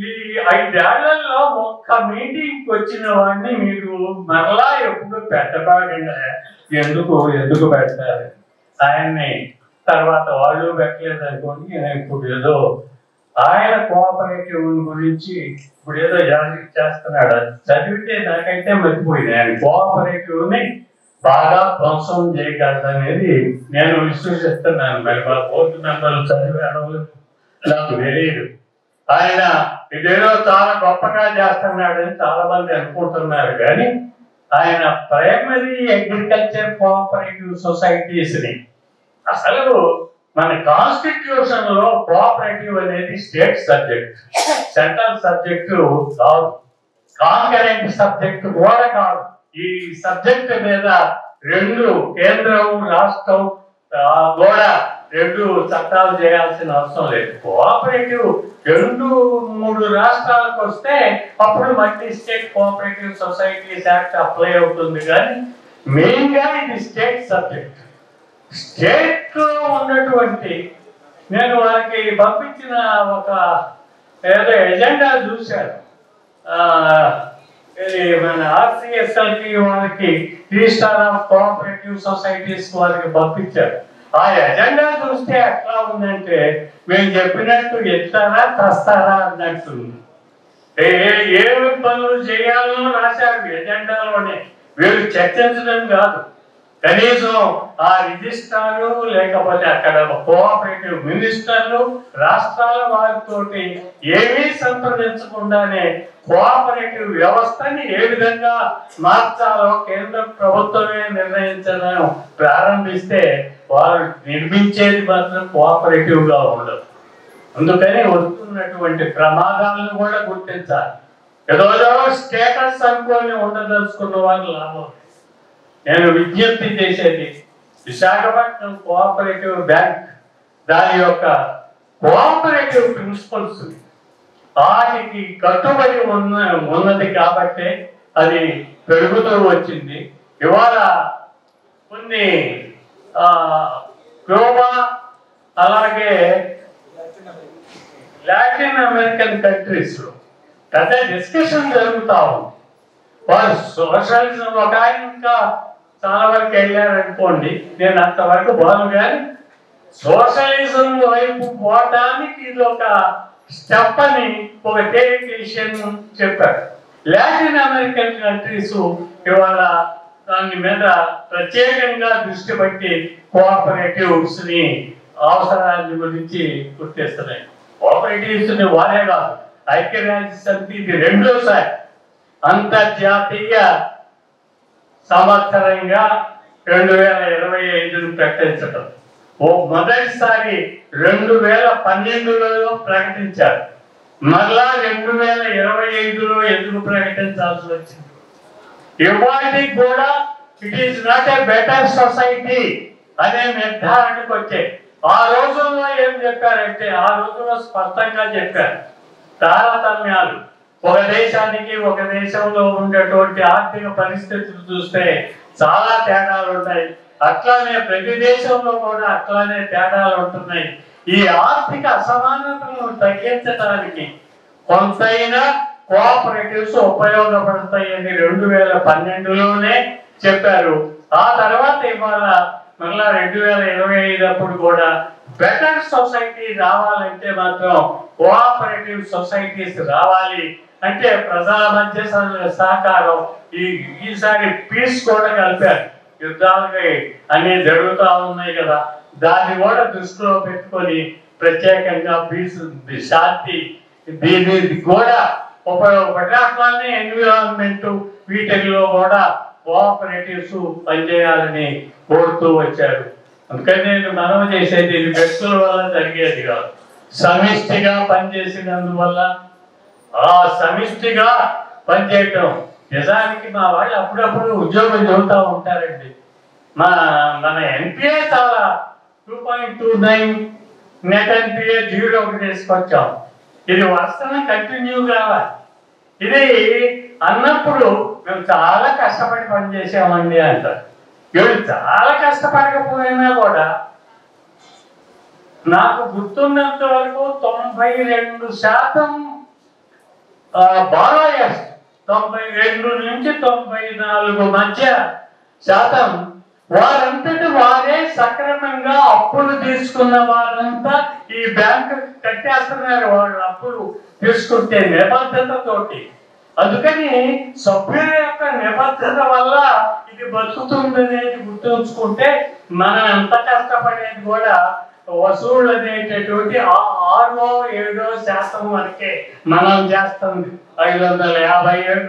ఈ 5 ఏళ్లలో ఒక్క మీటింగ్కి వచ్చిన వాడిని మీరు మరలా ఎప్పుడు పెట్టబాగండి, ఎందుకు పెడతారు ఆయన్ని? తర్వాత వాళ్ళు పెట్టలేదు అనుకోండి. ఇప్పుడు ఏదో ఆయన కోఆపరేటివ్ గురించి ఇప్పుడు ఏదో చేస్తున్నాడు, చదివితే నాకైతే మర్చిపోయింది. ఆయన కోఆపరేటివ్ ని బాగా ధ్వంసం చేయగలదు అనేది నేను విశ్వసిస్తున్నాను. మరి మా బోర్డు మెంబర్లు చదివాను నాకు తెలియదు. ఆయన ఇదేదో చాలా గొప్పగా చేస్తున్నాడని చాలా మంది అనుకుంటున్నారు, కానీ ఆయన ప్రైమరీ అగ్రికల్చర్ కోఆపరేటివ్ సొసైటీస్ ని అసలు మన కాన్స్టిట్యూషన్ లో కోఆపరేటివ్ అనేది స్టేట్ సబ్జెక్ట్, సెంట్రల్ సబ్జెక్టు కాదు, కాంకరెంట్ సబ్జెక్టు కూడా కాదు. ఈ సబ్జెక్ట్ మీద రెండు కేంద్రం రాష్ట్రం కూడా రెండు చట్టాలు చేయాల్సిన అవసరం లేదు. కోఆపరేటివ్ 2-3 రాష్ట్రాలకు వస్తే అప్పుడు multi state cooperative societies act apply అవుతుంది. కానీ మెయిన్గా ఇది స్టేట్ సబ్జెక్ట్. స్టేట్ లో ఉన్నటువంటి నేను వారికి పంపించిన ఒక ఏదో ఎజెండా చూశాను. మన ఆర్సిఎస్ఎల్కి వారికి రిజిస్టర్ ఆఫ్ కోఆపరేటివ్ సొసైటీస్ వారికి పంపించారు. ఆ ఎజెండా చూస్తే ఎట్లా ఉందంటే మేము చెప్పినట్టు ఎత్తారా తస్తారా అన్నట్టుంది. ఏ పనులు చేయాలో రాశారు ఎజెండాలోనే, వీళ్ళు చర్చించడం కాదు. కనీసం ఆ రిజిస్ట్రార్లు లేకపోతే అక్కడ కోఆపరేటివ్ మినిస్టర్లు రాష్ట్రాల వారితోటి ఏమీ సంప్రదించకుండానే కోఆపరేటివ్ వ్యవస్థని ఏ విధంగా మార్చాలో కేంద్ర ప్రభుత్వమే నిర్ణయించడం ప్రారంభిస్తే వారు నిర్మించేది మాత్రం కోఆపరేటివ్ గా ఉండదు. అందుకని వస్తున్నటువంటి ప్రమాదాలను కూడా గుర్తించాలి. ఏదో స్టేటస్ అనుకొని ఉండదలుచుకున్న వారు లాభం. నేను విజ్ఞప్తి చేసేది విశాఖపట్నం కోఆపరేటివ్ బ్యాంక్ దాని యొక్క కోఆపరేటివ్ ప్రిన్సిపల్స్ వాటికి కట్టుబడి ఉన్నది కాబట్టి అది పెరుగుతూ వచ్చింది. ఇవాళ కొన్ని క్యూబా అలాగే లాటిన్ అమెరికన్ కంట్రీస్ లో పెద్ద డిస్కషన్ జరుగుతా ఉంది. వారు సోషలిజం ఒక ఆయన ఇంకా చాలా వరకు వెళ్ళారనుకోండి, నేను అంతవరకు బాగు. కానీ సోషలిజం వైపు పోవడానికి ఇది ఒక స్టెప్ అని ఒక తేలిక విషయం చెప్పారు. లాటిన్ అమెరికన్ కంట్రీస్ ఇవాళ దాని మీద ప్రత్యేకంగా దృష్టి పెట్టి కోఆపరేటివ్స్ ని అవసరాన్ని గురించి గుర్తిస్తున్నాయి. కోఆపరేటివ్స్ ని వారే కాదు, ఐక్యరాజ్య సమితి ఇది రెండోసారి అంతర్జాతీయ సంవత్సరంగా 2025 ప్రకటించడం. మొదటిసారి 2012లో ప్రకటించారు. మరలా 2025లో ఎందుకు ప్రకటించాల్సి వచ్చింది? ఇవాటికి కూడా it is not a better society అనే నిర్ధారణకు వచ్చాయి. ఆ రోజుల్లో ఏం చెప్పారంటే, ఆ రోజుల్లో స్పష్టంగా చెప్పారు తారతమ్యాలు. ఒక దేశానికి ఒక దేశంలో ఉండేటువంటి ఆర్థిక పరిస్థితులు చూస్తే చాలా తేడాలు ఉంటాయి. అట్లానే ప్రతి దేశంలో కూడా అట్లానే తేడాలు ఉంటున్నాయి. ఈ ఆర్థిక అసమానతలను తగ్గించడానికి కొంతైనా కోఆపరేటివ్స్ ఉపయోగపడతాయని 2012లోనే చెప్పారు. ఆ తర్వాత ఇవాళ మళ్ళా 2025 అప్పుడు కూడా బెటర్ సొసైటీ రావాలంటే మాత్రం కోఆపరేటివ్ సొసైటీస్ రావాలి. అంటే ప్రజల మధ్య సహకారం. ఈసారి పీస్ కూడా కలిపారు. యుద్ధాలకి అన్ని జరుగుతూ ఉన్నాయి కదా, దాన్ని కూడా దృష్టిలో పెట్టుకొని ప్రత్యేకంగా పీస్ శాంతి దీని కూడా ఉపయోగపడే అట్లానే ఎన్విరాన్మెంట్ వీటిలో కూడా కోఆపరేటివ్స్ పనిచేయాలని కోరుతూ వచ్చారు. అందుకని నేను మనవి చేసేది ఇది వ్యక్తుల వల్ల జరిగేది కాదు, సమిష్టిగా పనిచేసినందువల్ల. ఆ సమిష్టిగా పనిచేయటం నిజానికి మా వాళ్ళు అప్పుడప్పుడు ఉద్యోగం చెబుతూ ఉంటారండి. మన ఎన్పిఏ చాలా 2.29 నెట్ ఎన్పిఏ 0 తీసుకొచ్చాం. ఇది వరుసగా కంటిన్యూ కావాలి. ఇది అన్నప్పుడు మేము చాలా కష్టపడి పనిచేసామండి అంటారు. వీళ్ళు చాలా కష్టపడకపోయినా కూడా నాకు గుర్తున్నంత వరకు 92% బారోయర్స్ 92 నుంచి 94 మధ్య శాతం వారంతటి వారే సక్రమంగా అప్పులు తీసుకున్న వారంతా ఈ బ్యాంకు కట్టేస్తున్నారు. వాళ్ళు అప్పులు తీసుకుంటే నిబద్ధతతోటి. అందుకని సభ్యుల యొక్క నిబద్ధత వల్ల ఇది బతుకుతుందనేది గుర్తుంచుకుంటే మనం ఎంత కష్టపడేది కూడా వసూళ్ళు అనేటటువంటి 6-7% వరకే మనం చేస్తుంది. 557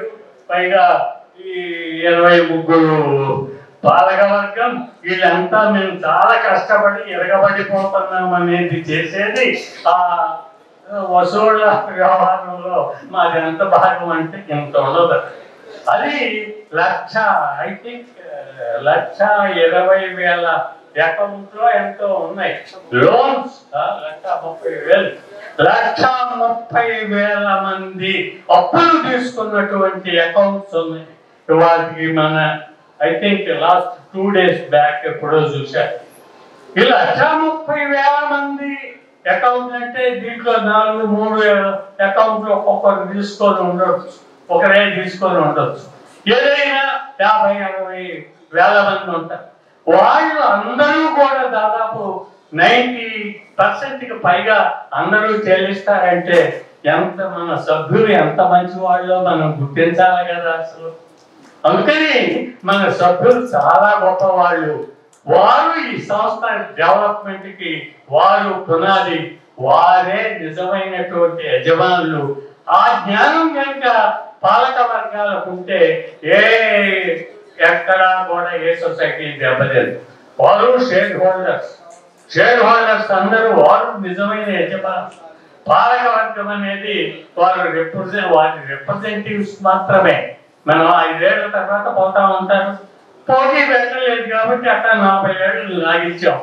పైగా ఈ 23 పాలక వర్గం వీళ్ళంతా మేము చాలా కష్టపడి ఎరగబడిపోతున్నాం అనేది చేసేది ఆ వసూళ్ల వ్యవహారంలో మాది ఎంత భాగం అంటే ఇంత ఉండదు. అది ఐ థింక్ 1,20,000 అకౌంట్లో ఎంతో ఉన్నాయి లోన్స్. 1,30,000 1,30,000 మంది అప్పులు తీసుకున్నటువంటి అకౌంట్స్ ఉన్నాయి. వాటికి మన I think last 2 days back ఎప్పుడో చూశారు. ఈ 1,30,000 మంది అకౌంట్ అంటే దీంట్లో 4-3 అకౌంట్లు ఒక్కొక్కరు తీసుకొని ఉండొచ్చు, ఒకరే తీసుకొని ఉండొచ్చు. ఏదైనా 50-60,000 మంది ఉంటారు. వాళ్ళు అందరూ కూడా దాదాపు 90% పైగా అందరూ చెల్లిస్తారంటే ఎంత మన సభ్యులు ఎంత మంచి వాళ్ళో మనం గుర్తించాలి కదా అసలు. అందుకని మన సభ్యులు చాలా గొప్పవాళ్ళు. వారు ఈ సంస్థ డెవలప్మెంట్ కి వారు పునాది, వారే నిజమైనటువంటి యజమానులు. ఆ జ్ఞానం కనుక పాలక వర్గాలకు ఉంటే ఎక్కడా కూడా ఏ సొసైటీ దెబ్బలేదు. వారు షేర్ హోల్డర్స్ అందరూ వారు నిజమైన యజమానులు. పాలక వర్గం అనేది వారి రిప్రజెంటేటివ్స్ మాత్రమే. మనం 5 ఏళ్ల తర్వాత పోతా ఉంటారు. పోటీ పెట్టలేదు కాబట్టి అక్కడ 40 ఏళ్ళు లాగించాం.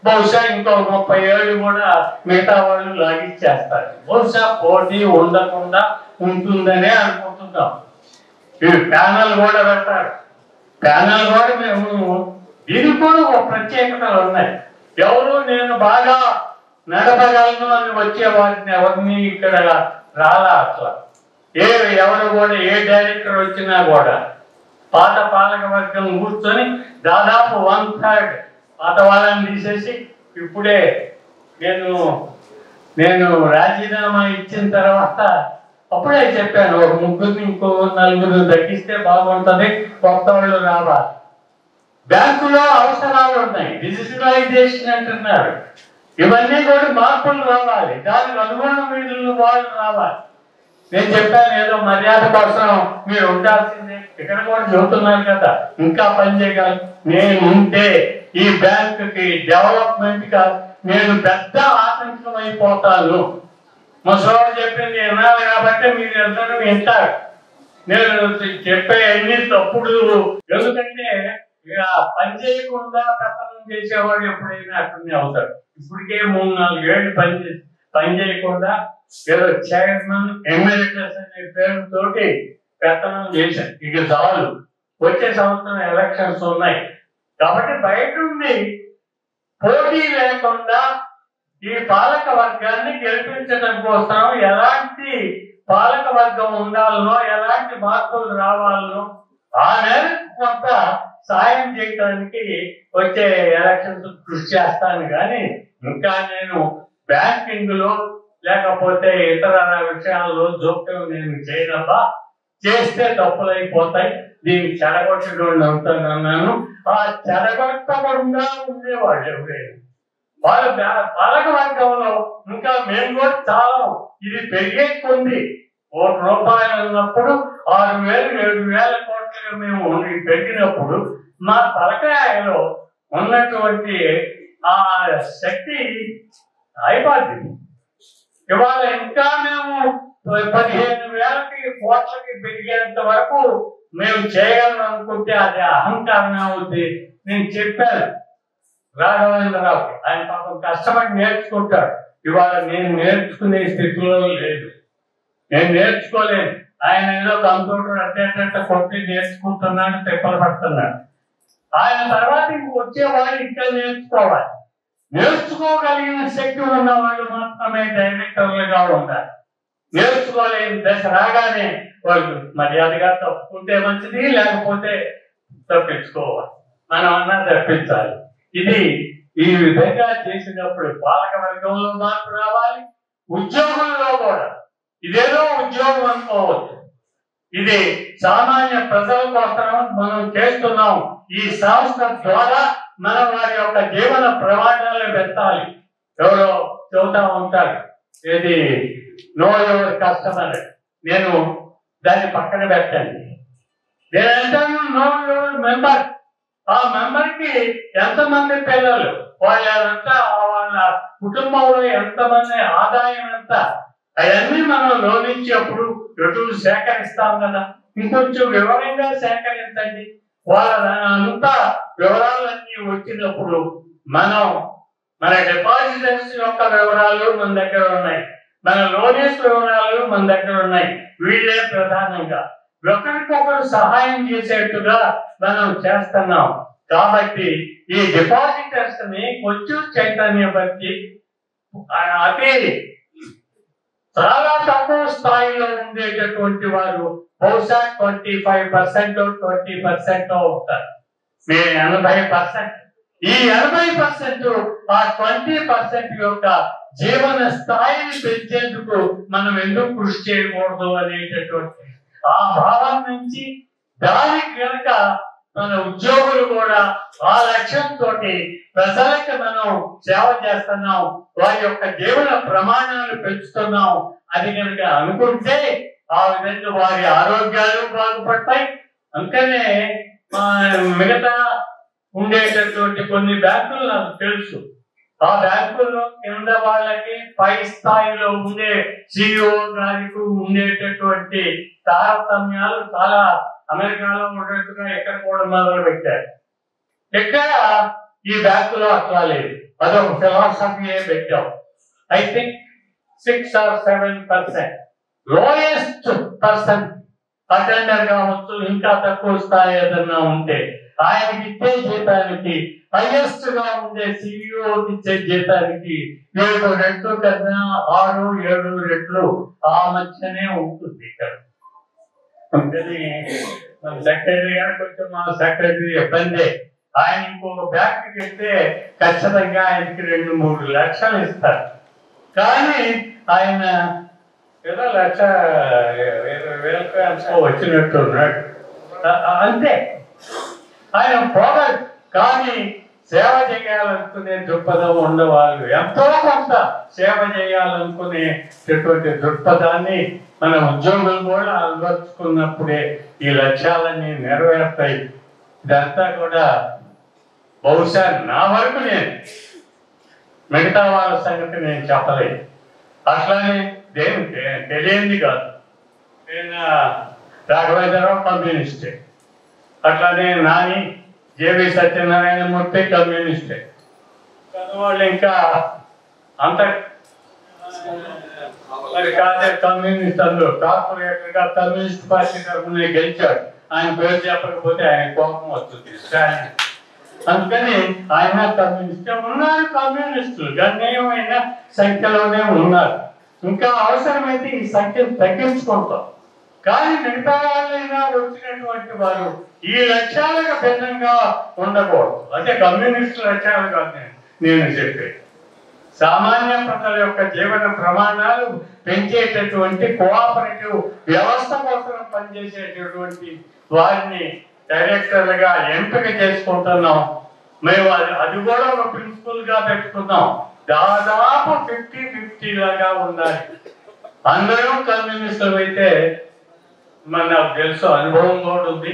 బహుశా ఇంకో 30 ఏళ్ళు కూడా మిగతా వాళ్ళు లాగించేస్తారు. బహుశా పోటీ ఉండకుండా ఉంటుందనే అనుకుంటున్నాం. ఈ ప్యానల్ కూడా పెడతారు. ప్యానల్ కూడా మేము దీనికి కూడా ఒక ప్రత్యేకతలు ఉన్నాయి. ఎవరు నేను బాగా నడపగలను అని వచ్చే వాటిని ఎవరిని ఇక్కడ రాలా. అట్లా ఎవరు కూడా ఏ డైరెక్టర్ వచ్చినా కూడా పాత పాలక వర్గం కూర్చొని దాదాపు 1/3 పాత వాళ్ళని తీసేసి ఇప్పుడే నేను రాజీనామా ఇచ్చిన తర్వాత అప్పుడే చెప్పాను, ఒక 3 ఇంకో 4 తగ్గిస్తే బాగుంటుంది, కొత్త వాళ్ళు రావాలి. బ్యాంకులో అవసరాలు ఉన్నాయి, డిజిటలైజేషన్ అంటున్నారు. ఇవన్నీ కూడా మార్పులు రావాలి, దానికి అనుగుణమైన వాళ్ళు రావాలి. నేను చెప్పాను ఏదో మర్యాద కోసం మీరు ఉండాల్సిందే, ఇక్కడ కూడా చెబుతున్నారు కదా ఇంకా పని చేయగలను. నేను ఉంటే ఈ బ్యాంకుకి డెవలప్మెంట్ గా నేను పెద్ద ఆతంకం అయిపోతాను. ముసలాడు చెప్పింది వినాలి కాబట్టి మీరు అందరూ వింటారు. నేను చెప్పే అన్ని తప్పుడు, ఎందుకంటే ఇక పని చేయకుండా పెత్తనం చేసేవాడు ఎప్పుడైనా అట్లనే అవుతాడు. ఇప్పటికే 3-4 ఏళ్ళు పని చేయకుండా ఏదో చైర్మన్ ఎమ్మెల్యేస్ అనే పేరుతోటి పెత్తనం చేశారు. ఇక చాలు, వచ్చే సంవత్సరం ఎలక్షన్స్ ఉన్నాయి కాబట్టి బయట ఉండి పోటీ లేకుండా ఈ పాలక వర్గాన్ని గెలిపించడం కోసం ఎలాంటి పాలక వర్గం ఉండాలనో, ఎలాంటి మార్పులు రావాలనో ఆ మేరకు కొంత సాయం చేయడానికి వచ్చే ఎలక్షన్స్ కృషి చేస్తాను. కానీ ఇంకా నేను బ్యాంకింగ్ లో లేకపోతే ఇతర విషయాల్లో జోక్యం నేను చేయనబ్బా, చేస్తే తప్పులైపోతాయి, దీన్ని చెడగొట్టడం అవుతానన్నాను. ఆ చెడగొట్టకుండా ఉండేవాళ్ళు ఎవరైనా వాళ్ళ పాలక వర్గంలో ఇంకా మేము కూడా చాలా ఇది పెరిగే కొంది. ₹1 ఉన్నప్పుడు 6,000-7,000 కోట్లుగా మేము పెరిగినప్పుడు మా తలకాయలో ఉన్నటువంటి ఆ శక్తి అయిపోతుంది. ఇవాళ ఇంకా మేము 15,000 కోట్లకి పెరిగేంత వరకు మేము చేయగలం అనుకుంటే అది అహంకారమే అవుతుంది. నేను చెప్పాను రాఘవేంద్రరావు, ఆయన పాపం కష్టపడి నేర్చుకుంటాడు. ఇవాళ నేను నేర్చుకునే స్థితిలో లేదు, నేను నేర్చుకోలేను. ఆయన ఏదో కంప్యూటర్ అట్టేట కొట్టి నేర్చుకుంటున్నాడు, తిప్పలు పడుతున్నాడు. ఆయన తర్వాత ఇంక వచ్చేవాళ్ళు ఇంకా నేర్చుకోవాలి. నేర్చుకోగలిగిన శక్తి ఉన్న వాళ్ళు మాత్రమే డైరెక్టర్లుగా ఉండాలి. నేర్చుకోలేని దశ రాగానే వాళ్ళు మర్యాదగా తప్పుకుంటే మంచిది, లేకపోతే తప్పించుకోవాలి. మనం అన్నా తప్పించాలి. ఇది ఈ విధంగా చేసినప్పుడు పాలక వర్గంలో మార్పు రావాలి. ఉద్యోగుల్లో కూడా ఇదేదో ఉద్యోగం అనుకోవచ్చు, ఇది సామాన్య ప్రజల కోసం మనం చేస్తున్నాం. ఈ సంస్థ ద్వారా మనం వారి యొక్క జీవన ప్రమాణాలు పెంచాలి. ఎవరో చెబుతా ఉంటారు ఇది నో యువర్ కస్టమర్, నేను దాన్ని పక్కన పెట్టండి. నేను అంటాను నో యువర్ మెంబర్. ఆ మెంబర్ కి ఎంతమంది పిల్లలు, వాళ్ళంతా వాళ్ళ కుటుంబంలో ఎంతమంది ఆదాయం ఎంత, అవన్నీ మనం లోనించేప్పుడు ఎటు సేకరిస్తాం కదా. ఇంకొంచెం వివరంగా సేకరించండి. వాళ్ళ అంతా వివరాలన్నీ వచ్చినప్పుడు మన డిపాజిటర్స్ యొక్క వివరాలు మన దగ్గర ఉన్నాయి, మన లోనర్స్ వివరాలు మన దగ్గర ఉన్నాయి. వీళ్ళే ప్రధానంగా ఒకరికొకరు సహాయం చేసేట్టుగా మనం చేస్తున్నాం. కాబట్టి ఈ డిపాజిటర్స్ ని కొంచెం చైతన్యపరిచి అతి చాలా తక్కువ స్థాయిలో ఉండేటటువంటి వారు బహుశా 25% 20% అవుతారు. మీరు 80%. ఈ 80% ఆ 20% యొక్క జీవన స్థాయిని పెంచేందుకు మనం ఎందుకు కృషి చేయకూడదు అనేటటువంటి ఆ భావం నుంచి దానికి కనుక మన ఉద్యోగులు కూడా ఆ లక్ష్యంతో ప్రజలకు మనం సేవ చేస్తున్నాం, వారి యొక్క జీవన ప్రమాణాలు పెంచుతున్నాం అది కనుక అనుకుంటే ఆ విధంగా వారి ఆరోగ్యాలు బాగుపడతాయి. అందుకనే మిగతా ఉండేటటువంటి కొన్ని బ్యాంకులు నాకు తెలుసు. ఆ బ్యాంకుల్లో కింద వాళ్ళకి పై స్థాయిలో ఉండే సిఇఓ గారికి ఉండేటటువంటి తారతమ్యాలు చాలా అమెరికాలో ఉన్నట్టుగా ఎక్కడ కూడా మొదలు పెట్టారు. ఎక్కడ ఈ బ్యాంకులో అట్లా లేదు. అదొక ఫిలాసఫీయే పెట్టాం. I think 6 or 7% lowest person attender కావచ్చు, ఇంకా తక్కువ స్థాయి ఏదన్నా ఉంటే ఆయనకి ఇచ్చే జీతానికి హైయెస్ట్ గా ఉండే సిఇఓకి ఇచ్చే జీతానికి 7 రెట్లు కన్నా 6-7 రెట్లు ఆ మధ్యనే ఉంటుంది ఇక్కడ. అందుకని మన సెక్రటరీ గారు కొంచెం మా సెక్రటరీ ఇబ్బంది. ఆయన ఇంకొక బ్యాంకుకి వెళ్తే ఖచ్చితంగా ఆయనకి 2-3 లక్షలు ఇస్తారు. కానీ ఆయన ఏదో 1,20,000 వచ్చినట్టు ఉన్నాడు అంతే. ఆయన పోగదు. కానీ సేవ చేయాలనుకునే దృక్పథం ఉండేవాళ్ళు ఎంతో కొంత సేవ చేయాలనుకునేటటువంటి దృక్పథాన్ని మన ఉద్యోగులు కూడా అలవర్చుకున్నప్పుడే ఈ లక్ష్యాలన్నీ నెరవేరుతాయి. ఇదంతా కూడా బహుశా నా వరకు నేను మిగతా వాళ్ళ సంగతి నేను చెప్పలేదు. అట్లానే దేనికి తెలియంది కాదు. నేను రాఘవేంద్రరావు కమ్యూనిస్టే, అట్లానే నాని జేవి సత్యనారాయణ మూర్తి కమ్యూనిస్టే. వాళ్ళు ఇంకా అంత మరి కాదే కమ్యూనిస్ట్ అందరూ కార్పొరేటర్ గా కమ్యూనిస్ట్ పార్టీ తరఫున గెలిచాడు. ఆయన పేరు చెప్పకపోతే ఆయన కోపం వస్తుంది స్టాలిన్. అందుకని ఆయన కమ్యూనిస్ట్ ఉన్నారు. కమ్యూనిస్టులు గణనీయమైన సంఖ్యలోనే ఉన్నారు. ఇంకా అవసరమైతే ఈ సంఖ్యను తగ్గించుకుంటాం. కానీ మిగతా వాళ్ళైనా వచ్చినటువంటి వారు ఈ లక్ష్యాలకు భిన్నంగా ఉండకూడదు. అంటే కమ్యూనిస్టు లక్ష్యాలు కాదు నేను చెప్పేది. సామాన్య ప్రజల యొక్క జీవన ప్రమాణాలు పెంచేటటువంటి కోఆపరేటివ్ వ్యవస్థ కోసం పనిచేసేటటువంటి వారిని డైరెక్టర్లుగా ఎంపిక చేసుకుంటున్నాం. మేము అది కూడా ఒక ప్రిన్సిపల్ గా పెట్టుకున్నాం. దాదాపు 50-50 లాగా ఉండాలి. అందరూ కమ్యూనిస్టులు అయితే నాకు తెలుసు, అనుభవం కూడా ఉంది.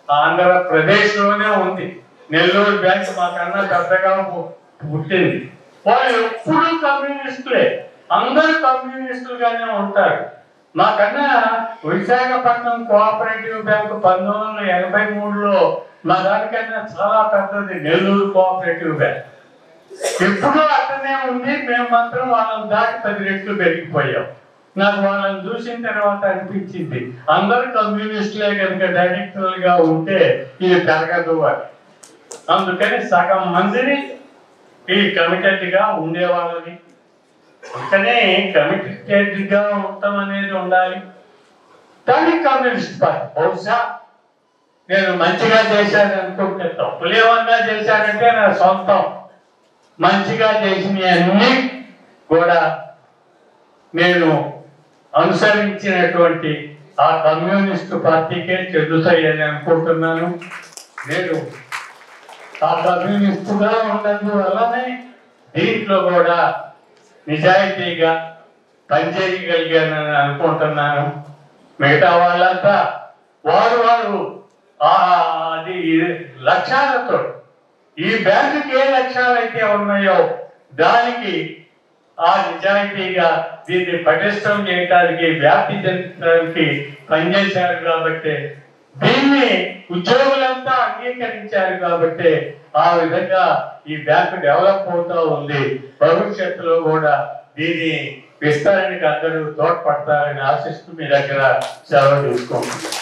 ఆంధ్రప్రదేశ్ లోనే ఉంది. నెల్లూరు బ్యాంక్ మాకన్నా పెద్దగా పుట్టింది. వాళ్ళు ఎప్పుడు కమ్యూనిస్టులే, అందరూ కమ్యూనిస్టులుగానే ఉంటారు. మాకన్నా విశాఖపట్నం కోఆపరేటివ్ బ్యాంక్ 1983లో మా దానికన్నా చాలా పెద్దది నెల్లూరు కోఆపరేటివ్ బ్యాంక్. ఎప్పుడూ అక్కడనే ఉంది. మేము మాత్రం వాళ్ళని దాటి 10 రెట్లు పెరిగిపోయాం. నాకు వాళ్ళని చూసిన తర్వాత అనిపించింది అందరూ కమ్యూనిస్టులే కనుక డైరెక్టర్లుగా ఉంటే ఇది పెరగదు అని. అందుకని సగం మందిని ఈ కమిటెడ్ గా ఉండేవాళ్ళని, అందుకనే కమిటెడ్ గా ఉండటం అనేది ఉండాలి. దానికి కమ్యూనిస్ట్ పార్టీ బహుశా నేను మంచిగా చేశాను అనుకుంటే, తప్పులేమన్నా చేశానంటే నా సొంతం. మంచిగా చేసినవన్నీ కూడా నేను అనుసరించినటువంటి ఆ కమ్యూనిస్ట్ పార్టీకే చెందుతాయని అనుకుంటున్నాను. నేను ఆ కమ్యూనిస్టుగా ఉన్నందువల్లనే దీంట్లో కూడా నిజాయితీగా పనిచేయగలిగానని అనుకుంటున్నాను. మిగతా వాళ్ళంతా వారు అది లక్ష్యాలతో ఈ బ్యాంకుకి ఏ లక్ష్యాలు అయితే ఉన్నాయో దానికి ఆ నిజాయితీగా దీన్ని పటిష్టం చేయడానికి వ్యాప్తి చెందడానికి పనిచేశారు కాబట్టి దీన్ని ఉద్యోగులంతా అంగీకరించారు కాబట్టి ఆ విధంగా ఈ బ్యాంకు డెవలప్ అవుతూ ఉంది. భవిష్యత్తులో కూడా దీని విస్తరణకి అందరూ తోడ్పడతారని ఆశిస్తూ మీ దగ్గర సెలవు తీసుకుంటున్నాను.